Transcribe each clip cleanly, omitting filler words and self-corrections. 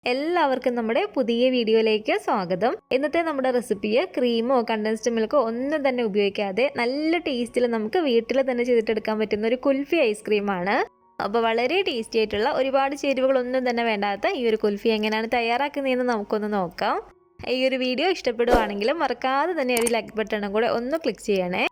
എല്ലാവർക്കും നമ്മുടെ പുതിയ വീഡിയോയിലേക്ക് സ്വാഗതം. ഇന്നത്തെ നമ്മുടെ റെസിപ്പിയെ ക്രീമോ കണ്ടൻസ്ഡ് മിൽക്കോ ഒന്നും തന്നെ ഉപയോഗിക്കാതെ നല്ല ടേസ്റ്റിൽ നമുക്ക് വീട്ടിൽ തന്നെ ചെയ്തിട്ടെടുക്കാൻ പറ്റുന്ന ഒരു കുൽഫി ഐസ്ക്രീമാണ്. അപ്പോൾ വളരെ ടേസ്റ്റി ആയിട്ടുള്ള ഒരുപാട് ചേരുവകളൊന്നും തന്നെ വേണ്ടാത്ത ഈ ഒരു കുൽഫി എങ്ങനെയാണ് തയ്യാറാക്കുന്നതെന്ന് നമുക്കൊന്ന് നോക്കാം. ഈ ഒരു വീഡിയോ ഇഷ്ടപ്പെടുവാണെങ്കിൽ മറക്കാതെ തന്നെ ഒരു ലൈക്ക് ബട്ടണും കൂടെ ഒന്ന് ക്ലിക്ക് ചെയ്യണേ.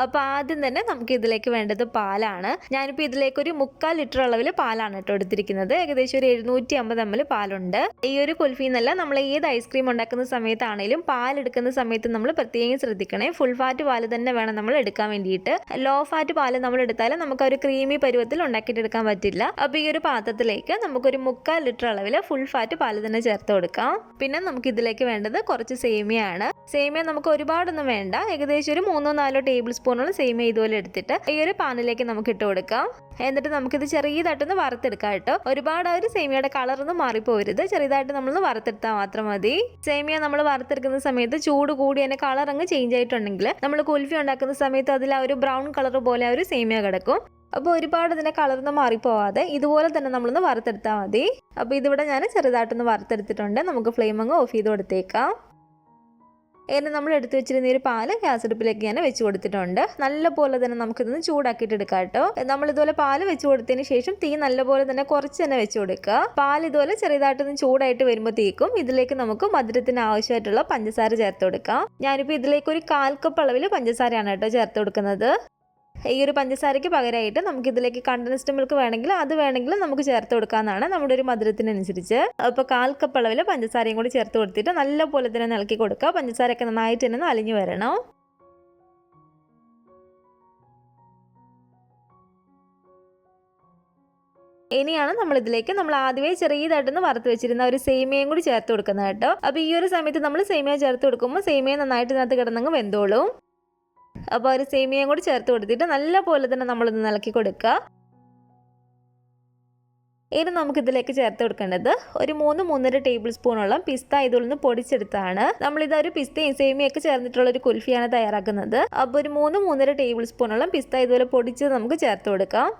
അപ്പോൾ ആദ്യം തന്നെ നമുക്ക് ഇതിലേക്ക് വേണ്ടത് പാലാണ്. ഞാനിപ്പോൾ ഇതിലേക്ക് ഒരു 3/4 ലിറ്റർ അളവിൽ പാലാണ് കേട്ടോ എടുത്തിരിക്കുന്നത്. ഏകദേശം ഒരു 750 ml പാലുണ്ട്. ഈ ഒരു കുൽഫി എന്നല്ല, നമ്മൾ ഏത് ഐസ്ക്രീം ഉണ്ടാക്കുന്ന സമയത്താണെങ്കിലും പാൽ എടുക്കുന്ന സമയത്ത് നമ്മൾ പ്രത്യേകം ശ്രദ്ധിക്കണേ. ഫുൾ ഫാറ്റ് പാൽ തന്നെ വേണം നമ്മൾ എടുക്കാൻ വേണ്ടിയിട്ട്. ലോ ഫാറ്റ് പാൽ നമ്മൾ എടുത്താൽ നമുക്ക് ഒരു ക്രീമി പരുവത്തിൽ ഉണ്ടാക്കിയിട്ടെടുക്കാൻ പറ്റില്ല. അപ്പോൾ ഈ ഒരു പാത്രത്തിലേക്ക് നമുക്കൊരു 3/4 ലിറ്റർ അളവിൽ ഫുൾ ഫാറ്റ് പാൽ തന്നെ ചേർത്ത് കൊടുക്കാം. പിന്നെ നമുക്ക് ഇതിലേക്ക് വേണ്ടത് കുറച്ച് സേമിയാണ്. സേമിയ നമുക്ക് ഒരുപാടൊന്നും വേണ്ട, ഏകദേശം ഒരു 3-4 ടേബിൾ സ്പൂണോളം സേമിയ ഇതുപോലെ എടുത്തിട്ട് ഈ ഒരു പാനിലേക്ക് നമുക്ക് ഇട്ട് കൊടുക്കാം. എന്നിട്ട് നമുക്കിത് ചെറിയതായിട്ടൊന്ന് വറുത്തെടുക്കാം കേട്ടോ. ഒരുപാട് ആ ഒരു സേമിയയുടെ കളറൊന്നും മാറിപ്പോരുത്, ചെറിയതായിട്ട് നമ്മളൊന്ന് വറുത്തെടുത്താൽ മാത്രം മതി. സേമിയ നമ്മൾ വറുത്തെടുക്കുന്ന സമയത്ത് ചൂട് കൂടി അതിന്റെ കളർ അങ്ങ് ചേഞ്ച് ആയിട്ടുണ്ടെങ്കിൽ നമ്മൾ കുൽഫി ഉണ്ടാക്കുന്ന സമയത്ത് അതിൽ ആ ഒരു ബ്രൗൺ കളർ പോലെ ആ ഒരു സേമിയ കിടക്കും. അപ്പോൾ ഒരുപാട് ഇതിന്റെ കളർന്ന് മാറിപ്പോവാതെ ഇതുപോലെ തന്നെ നമ്മളൊന്ന് വറുത്തെടുത്താൽ മതി. അപ്പോൾ ഇതിവിടെ ഞാൻ ചെറുതായിട്ടൊന്ന് വറുത്തെടുത്തിട്ടുണ്ട്. നമുക്ക് ഫ്ലെയിം അങ്ങ് ഓഫ് ചെയ്ത് കൊടുത്തേക്കാം. ഇനി നമ്മൾ എടുത്തു വെച്ചിരുന്ന ഒരു പാല് ഗ്യാസ് അടുപ്പിലേക്ക് ഞാൻ വെച്ച് കൊടുത്തിട്ടുണ്ട്. നല്ലപോലെ തന്നെ നമുക്കിതൊന്ന് ചൂടാക്കിയിട്ട് എടുക്കാം കേട്ടോ. നമ്മൾ ഇതുപോലെ പാല് വെച്ച് കൊടുത്തതിന് ശേഷം തീ നല്ലപോലെ തന്നെ കുറച്ച് തന്നെ വെച്ച് കൊടുക്കുക. പാൽ ഇതുപോലെ ചെറുതായിട്ടൊന്ന് ചൂടായിട്ട് വരുമ്പോഴത്തേക്കും ഇതിലേക്ക് നമുക്ക് മധുരത്തിന് ആവശ്യമായിട്ടുള്ള പഞ്ചസാര ചേർത്ത് കൊടുക്കാം. ഞാനിപ്പോൾ ഇതിലേക്ക് ഒരു 1/4 കപ്പ് അളവിൽ പഞ്ചസാരയാണ് കേട്ടോ ചേർത്ത് കൊടുക്കുന്നത്. ഈ ഒരു പഞ്ചസാരയ്ക്ക് പകരമായിട്ട് നമുക്ക് ഇതിലേക്ക് കണ്ടൻസ്ഡ് മിൽക്ക് വേണമെങ്കിൽ നമുക്ക് ചേർത്ത് കൊടുക്കാവുന്നതാണ്, നമ്മുടെ ഒരു മധുരത്തിനനുസരിച്ച്. അപ്പോൾ 1/4 കപ്പ് അളവിൽ പഞ്ചസാരയും കൂടി ചേർത്ത് കൊടുത്തിട്ട് നല്ലപോലെ തന്നെ ഇളക്കി കൊടുക്കുക. പഞ്ചസാരയൊക്കെ നന്നായിട്ട് തന്നെ അലിഞ്ഞു വരണം. ഇനിയാണ് നമ്മൾ ഇതിലേക്ക് ആദ്യമേ ചെറിയതായിട്ടൊന്ന് വറുത്ത് വെച്ചിരുന്ന ഒരു സേമിയയും കൂടി ചേർത്ത് കൊടുക്കുന്നത് കേട്ടോ. അപ്പോൾ ഈ ഒരു സമയത്ത് നമ്മൾ സേമിയ ചേർത്ത് കൊടുക്കുമ്പോൾ സേമിയ നന്നായിട്ട് ഇതിനകത്ത് കിടന്നങ്ങ് വെന്തോളും. അപ്പോൾ ഒരു സേമിയയും കൂടി ചേർത്ത് കൊടുത്തിട്ട് നല്ലപോലെ തന്നെ നമ്മളൊന്ന് ഇളക്കി കൊടുക്കുക. ഇനി നമുക്കിതിലേക്ക് ചേർത്ത് കൊടുക്കേണ്ടത് ഒരു 3-3.5 ടേബിൾ സ്പൂണോളം പിസ്ത ഇതൊന്ന് പൊടിച്ചെടുത്താണ്. നമ്മളിതൊരു പിസ്തയും സേമിയൊക്കെ ചേർന്നിട്ടുള്ള ഒരു കുൽഫിയാണ് തയ്യാറാക്കുന്നത്. അപ്പോൾ ഒരു 3-3.5 ടേബിൾ സ്പൂണോളം പിസ്ത ഇതുപോലെ പൊടിച്ച് നമുക്ക് ചേർത്ത് കൊടുക്കാം.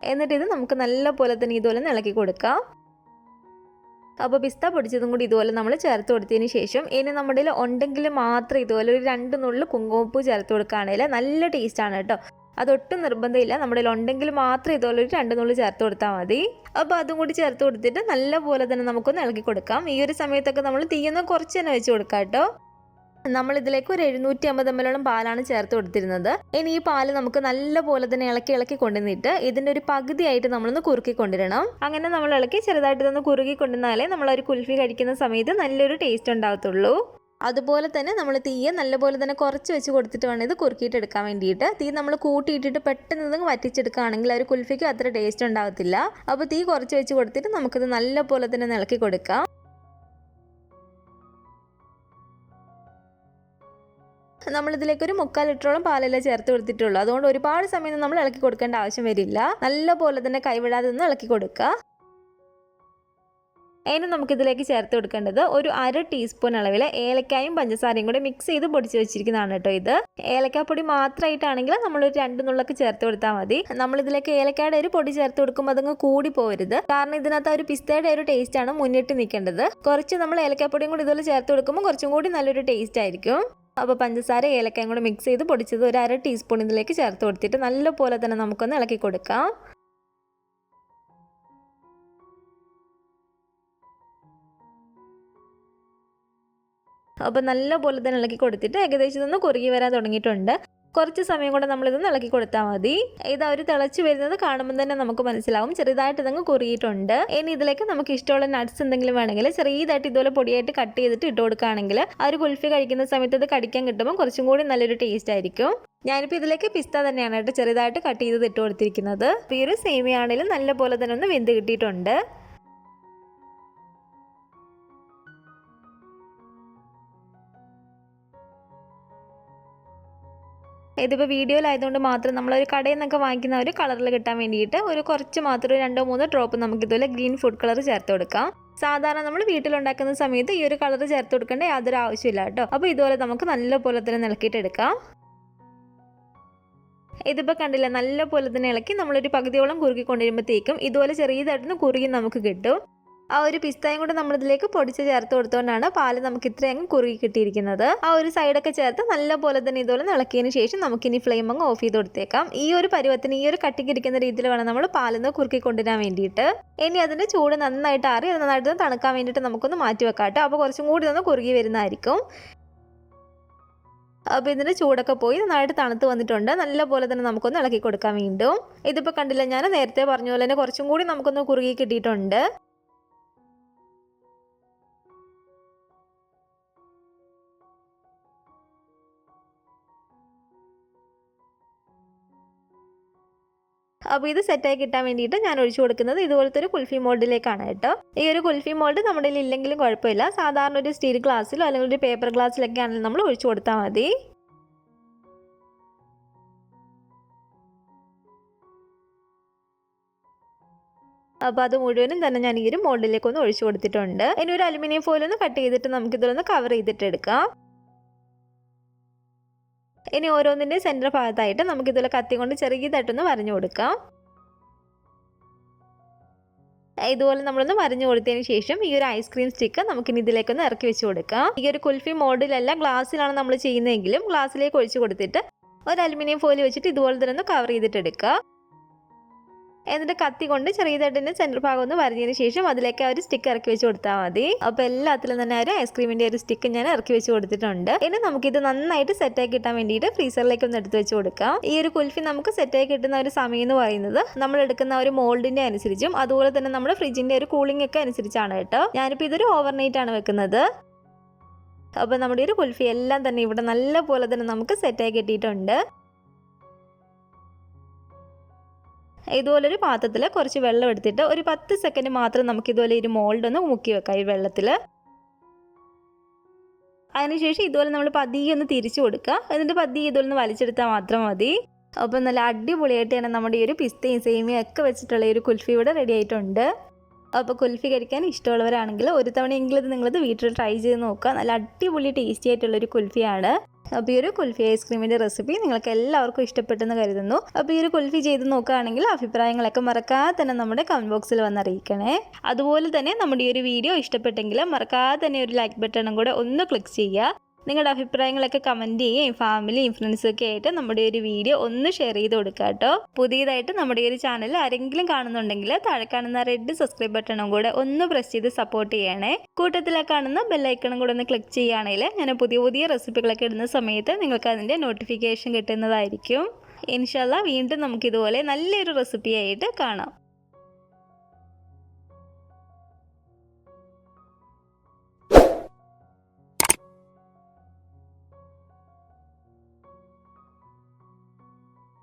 എന്നിട്ട് ഇത് നമുക്ക് നല്ലപോലെ തന്നെ ഇതുപോലെ ഇളക്കി കൊടുക്കാം. അപ്പോൾ പിസ്ത പൊടിച്ചതും കൂടി ഇതുപോലെ നമ്മൾ ചേർത്ത് കൊടുത്തതിന് ശേഷം ഇനി നമ്മുടെ ഉണ്ടെങ്കിൽ മാത്രം ഇതുപോലെ ഒരു 2 നുള്ളു കുങ്കുമപ്പൂ ചേർത്ത് കൊടുക്കുകയാണെങ്കിൽ നല്ല ടേസ്റ്റാണ് കേട്ടോ. അതൊട്ടും നിർബന്ധമില്ല, നമ്മുടെ ഉണ്ടെങ്കിൽ മാത്രം ഇതുപോലെ ഒരു 2 നുള്ളു ചേർത്ത് കൊടുത്താൽ മതി. അപ്പോൾ അതും കൂടി ചേർത്ത് കൊടുത്തിട്ട് നല്ലപോലെ തന്നെ നമുക്കൊന്ന് ഇളക്കി കൊടുക്കാം. ഈ ഒരു സമയത്തൊക്കെ നമ്മൾ തീയൊന്ന് കുറച്ച് തന്നെ വെച്ച് കൊടുക്കാം കേട്ടോ. നമ്മളിതിലേക്ക് ഒരു 750 ml പാലാണ് ചേർത്ത് കൊടുത്തിരുന്നത്. ഇനി ഈ പാല് നമുക്ക് നല്ലപോലെ തന്നെ ഇളക്കി കൊണ്ടുവന്നിട്ട് ഇതിന്റെ ഒരു പകുതിയായിട്ട് നമ്മളൊന്ന് കുറുക്കി കൊണ്ടുവരണം. അങ്ങനെ നമ്മൾ ഇളക്കി ചെറുതായിട്ടൊന്ന് കുറുകി കൊണ്ടുവന്നാലേ നമ്മൾ ഒരു കുൽഫി കഴിക്കുന്ന സമയത്ത് നല്ലൊരു ടേസ്റ്റ് ഉണ്ടാകത്തുള്ളൂ. അതുപോലെ തന്നെ നമ്മൾ തീയെ നല്ലപോലെ തന്നെ കുറച്ച് വെച്ച് കൊടുത്തിട്ട് വേണം ഇത് കുറുക്കിയിട്ട് എടുക്കാൻ വേണ്ടിയിട്ട്. തീ നമ്മൾ കൂട്ടിയിട്ടിട്ട് പെട്ടെന്ന് വറ്റിച്ചെടുക്കുകയാണെങ്കിൽ ആ ഒരു കുൽഫിക്ക് അത്ര ടേസ്റ്റ് ഉണ്ടാകത്തില്ല. അപ്പോൾ തീ കുറച്ച് വെച്ച് കൊടുത്തിട്ട് നമുക്കിത് നല്ലപോലെ തന്നെ ഇളക്കി കൊടുക്കാം. നമ്മളിതിലേക്ക് ഒരു 3/4 ലിറ്ററോളം പാലല്ലേ ചേർത്ത് കൊടുത്തിട്ടുള്ളൂ. അതുകൊണ്ട് ഒരുപാട് സമയം നമ്മൾ ഇളക്കി കൊടുക്കേണ്ട ആവശ്യം വരില്ല. നല്ലപോലെ തന്നെ കൈവിടാതെ ഒന്ന് ഇളക്കി കൊടുക്കുക. അതിന് നമുക്കിതിലേക്ക് ചേർത്ത് കൊടുക്കേണ്ടത് ഒരു 1/2 ടീസ്പൂൺ അളവിൽ ഏലക്കായും പഞ്ചസാരയും കൂടെ മിക്സ് ചെയ്ത് പൊടിച്ച് വെച്ചിരിക്കുന്നതാണ് കേട്ടോ. ഇത് ഏലക്കാപ്പൊടി മാത്രമായിട്ടാണെങ്കിൽ നമ്മളൊരു 2 നുള്ളൊക്കെ ചേർത്ത് കൊടുത്താൽ മതി. നമ്മളിതിലേക്ക് ഏലക്കായുടെ ഒരു പൊടി ചേർത്ത് കൊടുക്കുമ്പോൾ അതങ്ങ് കൂടി പോകരുത്, കാരണം ഇതിനകത്ത് ഒരു പിസ്തയുടെ ഒരു ടേസ്റ്റ് ആണ് മുന്നിട്ട് നിൽക്കേണ്ടത്. കുറച്ച് നമ്മൾ ഏലക്കാപ്പൊടിയും കൂടി ഇതുപോലെ ചേർത്ത് കൊടുക്കുമ്പോൾ കുറച്ചും കൂടി നല്ലൊരു ടേസ്റ്റ് ആയിരിക്കും. അപ്പോൾ പഞ്ചസാര ഏലക്കായും കൂടെ മിക്സ് ചെയ്ത് പൊടിച്ചത് ഒരു 1/2 ടീസ്പൂൺ ഇതിലേക്ക് ചേർത്ത് കൊടുത്തിട്ട് നല്ലപോലെ തന്നെ നമുക്കൊന്ന് ഇളക്കി കൊടുക്കാം. അപ്പോൾ നല്ലപോലെ തന്നെ ഇളക്കി കൊടുത്തിട്ട് ഏകദേശം ഇതൊന്ന് കുറുകി വരാൻ തുടങ്ങിയിട്ടുണ്ട്. കുറച്ച് സമയം കൂടെ നമ്മളിതൊന്ന് ഇളക്കി കൊടുത്താൽ മതി. ഇത് ഒരു തിളച്ച് വരുന്നത് കാണുമ്പോൾ തന്നെ നമുക്ക് മനസ്സിലാവും ചെറുതായിട്ട് ഇതങ്ങ് കുറുകിയിട്ടുണ്ട്. ഇനി ഇതിലേക്ക് നമുക്ക് ഇഷ്ടമുള്ള നട്ട്സ് എന്തെങ്കിലും വേണമെങ്കിൽ ചെറിയതായിട്ട് ഇതുപോലെ പൊടിയായിട്ട് കട്ട് ചെയ്തിട്ട് ഇട്ട് കൊടുക്കുകയാണെങ്കിൽ ആ ഒരു കുൽഫി കഴിക്കുന്ന സമയത്ത് ഇത് കടിക്കാൻ കിട്ടുമ്പോൾ കുറച്ചും കൂടി നല്ലൊരു ടേസ്റ്റ് ആയിരിക്കും. ഞാനിപ്പോൾ ഇതിലേക്ക് പിസ്ത തന്നെയാണ് കേട്ടോ ചെറുതായിട്ട് കട്ട് ചെയ്ത് ഇട്ട് കൊടുത്തിരിക്കുന്നത്. ഈ ഒരു സേമിയ ആണെങ്കിലും നല്ലപോലെ തന്നെ ഒന്ന് വെന്ത് കിട്ടിയിട്ടുണ്ട്. ഇതിപ്പോൾ വീഡിയോയിലായതുകൊണ്ട് മാത്രം നമ്മളൊരു കടയിൽ നിന്നൊക്കെ വാങ്ങിക്കുന്ന ഒരു കളറിൽ കിട്ടാൻ വേണ്ടിയിട്ട് ഒരു കുറച്ച് മാത്രം 2-3 ഡ്രോപ്പ് നമുക്കിതുപോലെ ഗ്രീൻ ഫുഡ് കളർ ചേർത്ത് കൊടുക്കാം. സാധാരണ നമ്മൾ വീട്ടിലുണ്ടാക്കുന്ന സമയത്ത് ഈ ഒരു കളർ ചേർത്ത് കൊടുക്കേണ്ട യാതൊരു ആവശ്യമില്ല കേട്ടോ. അപ്പോൾ ഇതുപോലെ നമുക്ക് നല്ലപോലെ തന്നെ ഇളക്കിയിട്ട് എടുക്കാം. ഇതിപ്പോൾ കണ്ടില്ല, നല്ലപോലെ തന്നെ ഇളക്കി നമ്മളൊരു പകുതിയോളം കുറുക്കി കൊണ്ടുവരുമ്പോഴത്തേക്കും ഇതുപോലെ ചെറിയതായിട്ടൊന്ന് കുറുകി നമുക്ക് കിട്ടും. ആ ഒരു പിസ്തയും കൂടെ നമ്മളിതിലേക്ക് പൊടിച്ച് ചേർത്ത് കൊടുത്തുകൊണ്ടാണ് പാല് നമുക്ക് ഇത്രയും കുറുകി കിട്ടിയിരിക്കുന്നത്. ആ ഒരു സൈഡൊക്കെ ചേർത്ത് നല്ലപോലെ തന്നെ ഇതുപോലെ ഇളക്കിയതിന് ശേഷം നമുക്കിനി ഫ്ലെയിം അങ്ങ് ഓഫ് ചെയ്ത് കൊടുത്തേക്കാം. ഈ ഒരു പരുവത്തിന്, ഈ ഒരു കട്ടിക്കിരിക്കുന്ന രീതിയിൽ വേണം നമ്മൾ പാലിന്ന് കുറുക്കി കൊണ്ടുവരാൻ വേണ്ടിയിട്ട്. ഇനി അതിൻ്റെ ചൂട് നന്നായിട്ട് ആറി അത് നന്നായിട്ട് തണുക്കാൻ വേണ്ടിയിട്ട് നമുക്കൊന്ന് മാറ്റി വെക്കാം കേട്ടോ. അപ്പോൾ കുറച്ചും കൂടി ഒന്ന് കുറുകി വരുന്നതായിരിക്കും. അപ്പോൾ ഇതിൻ്റെ ചൂടൊക്കെ പോയി നന്നായിട്ട് തണുത്ത് വന്നിട്ടുണ്ട്. നല്ലപോലെ തന്നെ നമുക്കൊന്ന് ഇളക്കി കൊടുക്കാം വീണ്ടും. ഇതിപ്പോൾ കണ്ടില്ല, ഞാൻ നേരത്തെ പറഞ്ഞ പോലെ തന്നെ കുറച്ചും കൂടി നമുക്കൊന്ന് കുറുകി കിട്ടിയിട്ടുണ്ട്. അപ്പോൾ ഇത് സെറ്റായി കിട്ടാൻ വേണ്ടിയിട്ട് ഞാൻ ഒഴിച്ചു കൊടുക്കുന്നത് ഇതുപോലത്തെ ഒരു കുൽഫി മോൾഡിലേക്കാണ് കേട്ടോ. ഈ ഒരു കുൽഫി മോൾഡ് നമ്മുടെ കയ്യിൽ ഇല്ലെങ്കിലും കുഴപ്പമില്ല. സാധാരണ ഒരു സ്റ്റീൽ ഗ്ലാസ്സിലോ അല്ലെങ്കിൽ ഒരു പേപ്പർ ഗ്ലാസ്സിലൊക്കെ ആണെങ്കിൽ നമ്മൾ ഒഴിച്ചു കൊടുത്താൽ മതി. അപ്പോൾ അത് മുഴുവനും തന്നെ ഞാൻ ഈ ഒരു മോൾഡിലേക്ക് ഒന്ന് ഒഴിച്ചു കൊടുത്തിട്ടുണ്ട്. ഇനി ഒരു അലുമിനിയം ഫോയിൽ ഒന്ന് കട്ട് ചെയ്തിട്ട് നമുക്കിതിലൊന്ന് കവർ ചെയ്തിട്ട് എടുക്കാം. ഇനി ഓരോന്നിൻ്റെ സെൻറ്റർ ഭാഗത്തായിട്ട് നമുക്കിതുപോലെ കത്തി കൊണ്ട് ചെറിയതായിട്ടൊന്ന് വരഞ്ഞു കൊടുക്കാം. ഇതുപോലെ നമ്മളൊന്ന് വരഞ്ഞു കൊടുത്തതിന് ശേഷം ഈ ഒരു ഐസ്ക്രീം സ്റ്റിക്ക് നമുക്കിനി ഇതിലേക്കൊന്ന് ഇറക്കി വെച്ച് കൊടുക്കാം. ഈ ഒരു കുൽഫി മോൾഡിലല്ല, ഗ്ലാസ്സിലാണ് നമ്മൾ ചെയ്യുന്നതെങ്കിലും ഗ്ലാസ്സിലേക്ക് ഒഴിച്ച് കൊടുത്തിട്ട് ഒരു അലുമിനിയം ഫോയിൽ വെച്ചിട്ട് ഇതുപോലെ തന്നെ ഒന്ന് കവർ ചെയ്തിട്ട് എടുക്കുക. എന്നിട്ട് കത്തി കൊണ്ട് ചെറിയതായിട്ട് സെൻറ്റർ ഭാഗം ഒന്ന് വരഞ്ഞതിന് ശേഷം അതിലേക്ക് ആ ഒരു സ്റ്റിക്ക് ഇറക്കി വെച്ച് കൊടുത്താൽ മതി. അപ്പോൾ എല്ലാത്തിലും തന്നെ ഒരു ഐസ്ക്രീമിൻ്റെ ഒരു സ്റ്റിക്ക് ഞാൻ ഇറക്കി വെച്ച് കൊടുത്തിട്ടുണ്ട്. ഇനി നമുക്കിത് നന്നായിട്ട് സെറ്റായി കിട്ടാൻ വേണ്ടിയിട്ട് ഫ്രീസറിലേക്ക് ഒന്ന് എടുത്ത് വെച്ച് കൊടുക്കാം. ഈ ഒരു കുൽഫി നമുക്ക് സെറ്റായി കിട്ടുന്ന ഒരു സമയം എന്ന് പറയുന്നത് നമ്മൾ എടുക്കുന്ന ഒരു മോൾഡിൻ്റെ അനുസരിച്ചും അതുപോലെ തന്നെ നമ്മുടെ ഫ്രിഡ്ജിൻ്റെ ഒരു കൂളിംഗ് ഒക്കെ അനുസരിച്ചാണ് കേട്ടോ. ഞാനിപ്പോൾ ഇതൊരു ഓവർനൈറ്റ് ആണ് വെക്കുന്നത്. അപ്പോൾ നമ്മുടെ ഒരു കുൽഫി എല്ലാം തന്നെ ഇവിടെ നല്ല പോലെ തന്നെ നമുക്ക് സെറ്റായി കിട്ടിയിട്ടുണ്ട്. ഇതുപോലൊരു പാത്രത്തിൽ കുറച്ച് വെള്ളം എടുത്തിട്ട് ഒരു 10 സെക്കൻഡ് മാത്രം നമുക്കിതുപോലെ ഒരു മോൾഡ് ഒന്ന് മുക്കി വെക്കാം ഈ വെള്ളത്തിൽ. അതിനുശേഷം ഇതുപോലെ നമ്മൾ പതിയെ ഒന്ന് തിരിച്ചു കൊടുക്കുക. എന്നിട്ട് പതിയെ ഇതുപോലെ ഒന്ന് വലിച്ചെടുത്താൽ മാത്രം മതി. അപ്പോൾ നല്ല അടിപൊളിയായിട്ട് തന്നെ നമ്മുടെ ഈ ഒരു പിസ്തയും സേമിയയും ഒക്കെ വെച്ചിട്ടുള്ള ഒരു കുൽഫി ഇവിടെ റെഡി ആയിട്ടുണ്ട്. അപ്പോൾ കുൽഫി കഴിക്കാൻ ഇഷ്ടമുള്ളവരാണെങ്കിൽ ഒരു തവണയെങ്കിലും ഇത് നിങ്ങളിത് വീട്ടിൽ ട്രൈ ചെയ്ത് നോക്കുക. നല്ല അടിപൊളി ടേസ്റ്റി ആയിട്ടുള്ളൊരു കുൽഫിയാണ്. അപ്പോൾ ഈ ഒരു കുൽഫി ഐസ്ക്രീമിൻ്റെ റെസിപ്പി നിങ്ങൾക്ക് എല്ലാവർക്കും ഇഷ്ടപ്പെട്ടെന്ന് കരുതുന്നു. അപ്പോൾ ഈ ഒരു കുൽഫി ചെയ്ത് നോക്കുകയാണെങ്കിൽ അഭിപ്രായങ്ങളൊക്കെ മറക്കാതെ തന്നെ നമ്മുടെ കമൻറ്റ് ബോക്സിൽ വന്നറിയിക്കണേ. അതുപോലെ തന്നെ നമ്മുടെ ഈ ഒരു വീഡിയോ ഇഷ്ടപ്പെട്ടെങ്കിൽ മറക്കാതെ തന്നെ ഒരു ലൈക്ക് ബട്ടണും കൂടെ ഒന്ന് ക്ലിക്ക് ചെയ്യുക. നിങ്ങളുടെ അഭിപ്രായങ്ങളൊക്കെ കമൻറ്റ് ചെയ്യുകയും ഫാമിലിയും ഫ്രണ്ട്സും ഒക്കെ ആയിട്ട് നമ്മുടെ ഒരു വീഡിയോ ഒന്ന് ഷെയർ ചെയ്ത് കൊടുക്കുക കേട്ടോ. പുതിയതായിട്ട് നമ്മുടെ ഈ ഒരു ചാനൽ ആരെങ്കിലും കാണുന്നുണ്ടെങ്കിൽ താഴെ കാണുന്ന റെഡ് സബ്സ്ക്രൈബ് ബട്ടണും കൂടെ ഒന്ന് പ്രസ് ചെയ്ത് സപ്പോർട്ട് ചെയ്യണേ. കൂട്ടത്തിലെ കാണുന്ന ബെല്ലൈക്കണും കൂടെ ഒന്ന് ക്ലിക്ക് ചെയ്യുകയാണെങ്കിൽ ഞാൻ പുതിയ പുതിയ റെസിപ്പികളൊക്കെ ഇടുന്ന സമയത്ത് നിങ്ങൾക്ക് അതിൻ്റെ നോട്ടിഫിക്കേഷൻ കിട്ടുന്നതായിരിക്കും. ഇൻഷാല്ലാ വീണ്ടും നമുക്കിതുപോലെ നല്ലൊരു റെസിപ്പി ആയിട്ട് കാണാം.